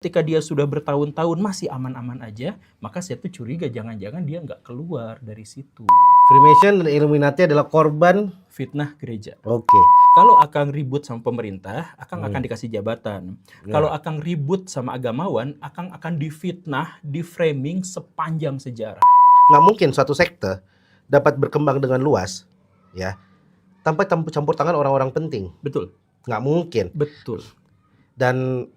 ketika dia sudah bertahun-tahun masih aman-aman aja, maka saya tuh curiga jangan-jangan dia nggak keluar dari situ. Freemason dan Illuminati adalah korban Fitnah gereja. Oke. Kalau Akang ribut sama pemerintah, Akang akan dikasih jabatan. Ya. Kalau Akang ribut sama agamawan, Akang akan difitnah, di-framing sepanjang sejarah. Nggak mungkin suatu sekte dapat berkembang dengan luas, ya, tanpa campur tangan orang-orang penting. Betul. Nggak mungkin. Betul. Dan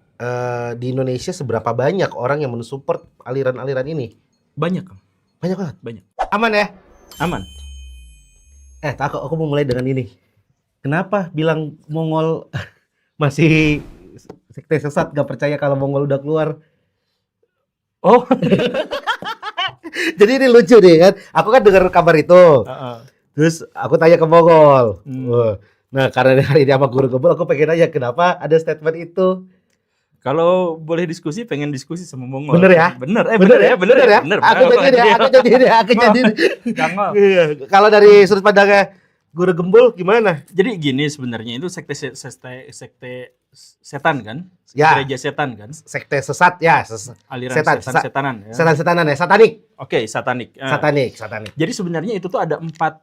di Indonesia seberapa banyak orang yang mensupport aliran-aliran ini? Banyak, Kang. Banyak banget. Banyak. Aman ya? Aman. Aku mau mulai dengan ini. Kenapa bilang Mongol masih sekte sesat, gak percaya kalau Mongol udah keluar? Oh. Jadi ini lucu nih kan. Aku kan dengar kabar itu. Terus aku tanya ke Mongol. Nah, karena hari ini sama Guru Gembul, aku pengen nanya kenapa ada statement itu. Kalau boleh diskusi, pengen diskusi sama Mongol. Bener ya? Bener ya? Bener ya? Aku jadi. Jangan. Kalau dari sudut pandangnya Guru Gembul gimana? Jadi gini sebenarnya itu sekte setan kan? Ya. Gereja setan kan? Sekte sesat ya, Aliran setan-setanan ya. Setan-setanan ya, satanik. Oke, satanik. Satanik. Jadi sebenarnya itu tuh ada empat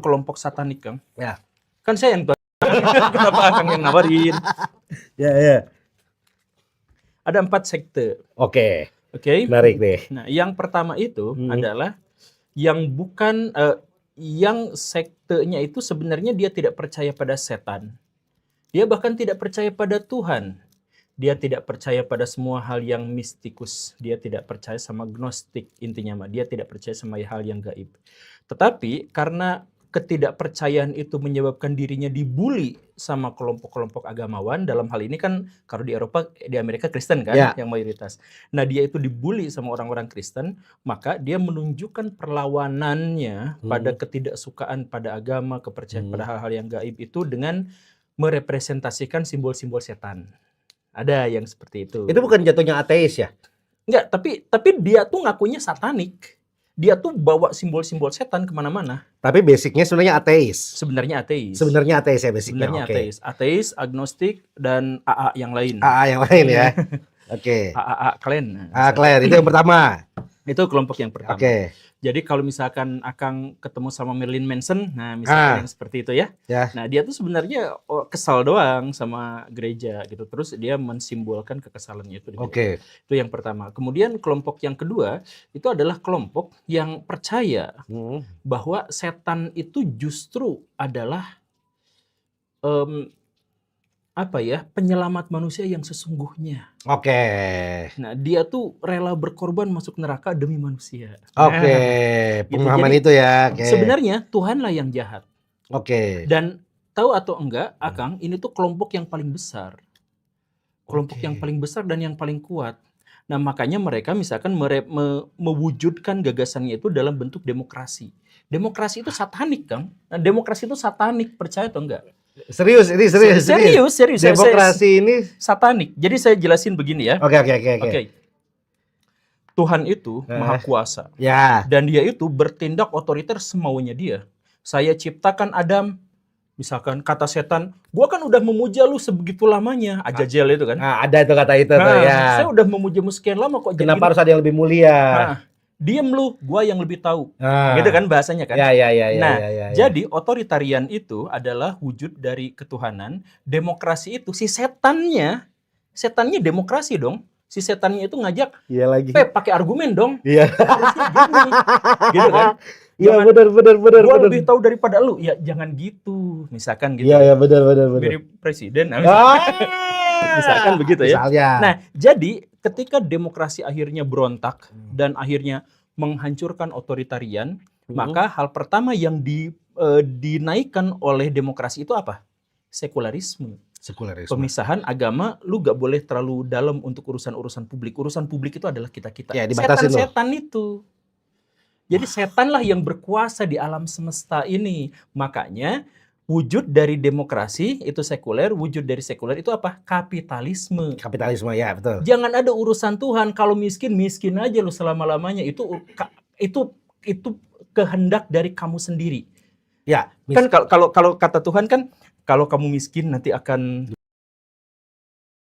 kelompok satanik, Kang. Ya. Kan saya yang kenapa Kang yang ngabarin? Ya. Ada 4 sekte. Oke. Menarik deh. Nah, yang pertama itu adalah yang bukan yang sektenya itu sebenarnya dia tidak percaya pada setan. Dia bahkan tidak percaya pada Tuhan. Dia tidak percaya pada semua hal yang mistikus. Dia tidak percaya sama gnostik intinya mah. Dia tidak percaya sama hal yang gaib. Tetapi karena ketidakpercayaan itu menyebabkan dirinya dibully sama kelompok-kelompok agamawan. Dalam hal ini kan kalau di Eropa, di Amerika Kristen kan yang mayoritas. Nah dia itu dibully sama orang-orang Kristen, maka dia menunjukkan perlawanannya pada ketidaksukaan pada agama, kepercayaan pada hal-hal yang gaib itu dengan merepresentasikan simbol-simbol setan. Ada yang seperti itu. Itu bukan jatuhnya ateis ya? Enggak, tapi dia tuh ngakunya satanik. Dia tuh bawa simbol-simbol setan kemana-mana. Tapi basicnya sebenarnya ateis. Sebenarnya ateis Ya basicnya. Sebenarnya ateis, agnostik, dan AA yang lain. AA yang lain ya. Oke. AA Klan. AA Klan itu yang pertama. Itu kelompok yang pertama. Oke. Jadi kalau misalkan Akang ketemu sama Marilyn Manson, nah misalkan yang seperti itu ya. Nah dia tuh sebenarnya kesal doang sama gereja gitu. Terus dia mensimbolkan kekesalannya itu. Oke. Itu yang pertama. Kemudian kelompok yang kedua itu adalah kelompok yang percaya bahwa setan itu justru adalah penyelamat manusia yang sesungguhnya. Oke. Nah, dia tuh rela berkorban masuk neraka demi manusia. Oke. Pemahaman itu ya. Sebenarnya Tuhanlah yang jahat. Oke. Dan tahu atau enggak, Akang, ini tuh kelompok yang paling besar. Kelompok yang paling besar dan yang paling kuat. Nah, makanya mereka misalkan mewujudkan gagasannya itu dalam bentuk demokrasi. Demokrasi itu satanik, Kang. Nah, demokrasi itu satanik, percaya atau enggak? Serius. Demokrasi ini satanik. Jadi saya jelasin begini ya. Oke. Tuhan itu maha kuasa. Ya. Dan dia itu bertindak otoriter semaunya dia. Saya ciptakan Adam, misalkan kata setan, gua kan udah memuja lu sebegitu lamanya. Ajazel itu kan. Nah, ada itu kata itu tuh ya. Saya udah memujamu sekian lama kok. Kenapa harus ada yang lebih mulia? Diem lu, gua yang lebih tahu. Gitu kan bahasanya kan. Jadi otoritarian itu adalah wujud dari ketuhanan. Demokrasi itu si setannya demokrasi dong. Si setannya itu ngajak, pakai argumen dong. Iya. Gitu kan. Iya benar. Gua lebih tahu daripada lu. Ya jangan gitu. Misalkan gitu. Iya benar. Mirip presiden. Misalkan begitu ya. Misalnya. Nah, jadi ketika demokrasi akhirnya berontak dan akhirnya menghancurkan otoritarian, maka hal pertama yang dinaikkan oleh demokrasi itu apa? Sekularisme. Pemisahan agama, lu gak boleh terlalu dalam untuk urusan-urusan publik. Urusan publik itu adalah kita-kita. Ya, setan itu. Jadi setanlah yang berkuasa di alam semesta ini. Makanya wujud dari demokrasi itu sekuler, wujud dari sekuler itu apa? Kapitalisme. Kapitalisme ya, betul. Jangan ada urusan Tuhan. Kalau miskin aja lu selama-lamanya. Itu kehendak dari kamu sendiri. Ya, kan kalau kata Tuhan kan, kalau kamu miskin nanti akan